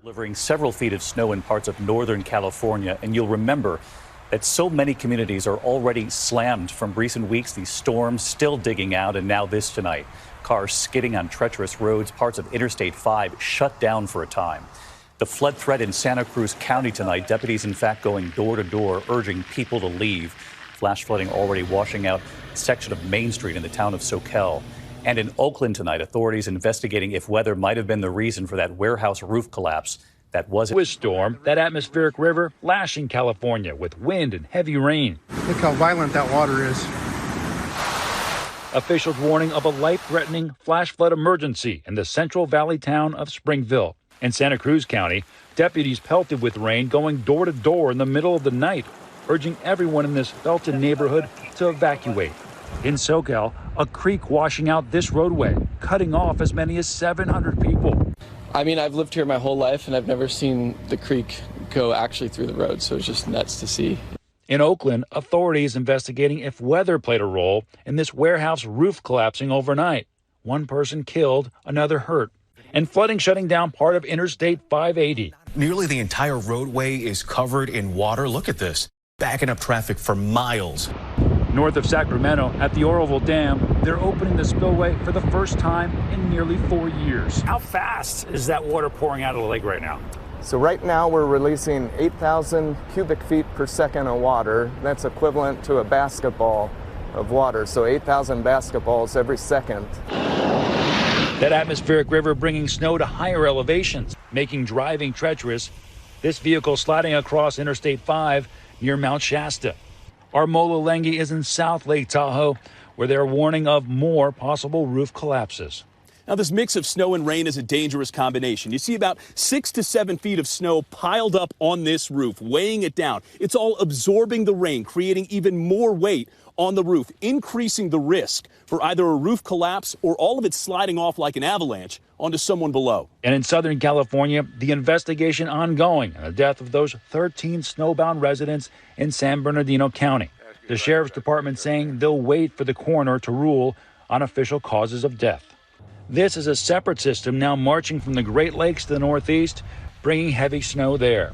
Delivering several feet of snow in parts of northern California, and you'll remember that so many communities are already slammed from recent weeks. These storms still digging out, and now this tonight. Cars skidding on treacherous roads, parts of Interstate 5 shut down for a time. The flood threat in Santa Cruz County tonight, deputies in fact going door to door, urging people to leave. Flash flooding already washing out a section of Main Street in the town of Soquel. And in Oakland tonight, authorities investigating if weather might have been the reason for that warehouse roof collapse. That was a storm, that atmospheric river lashing California with wind and heavy rain. Look how violent that water is. Officials warning of a life-threatening flash flood emergency in the Central Valley town of Springville. In Santa Cruz County, deputies pelted with rain going door to door in the middle of the night, urging everyone in this Belton neighborhood to evacuate. In Soquel, a creek washing out this roadway, cutting off as many as 700 people. I mean, I've lived here my whole life, and I've never seen the creek go actually through the road, so it's just nuts to see. In Oakland, authorities investigating if weather played a role in this warehouse roof collapsing overnight. One person killed, another hurt. And flooding shutting down part of Interstate 580. Nearly the entire roadway is covered in water. Look at this, backing up traffic for miles. North of Sacramento, at the Oroville Dam, they're opening the spillway for the first time in nearly 4 years. How fast is that water pouring out of the lake right now? So right now we're releasing 8,000 cubic feet per second of water. That's equivalent to a basketball of water. So 8,000 basketballs every second. That atmospheric river bringing snow to higher elevations, making driving treacherous. This vehicle sliding across Interstate 5 near Mount Shasta. Armola Lengi is in South Lake Tahoe, where they're warning of more possible roof collapses. Now, this mix of snow and rain is a dangerous combination. You see about 6 to 7 feet of snow piled up on this roof, weighing it down. It's all absorbing the rain, creating even more weight on the roof, increasing the risk for either a roof collapse or all of it sliding off like an avalanche onto someone below. And in Southern California, the investigation ongoing on the death of those 13 snowbound residents in San Bernardino County. The sheriff's department saying they'll wait for the coroner to rule on official causes of death. This is a separate system now marching from the Great Lakes to the northeast, bringing heavy snow there.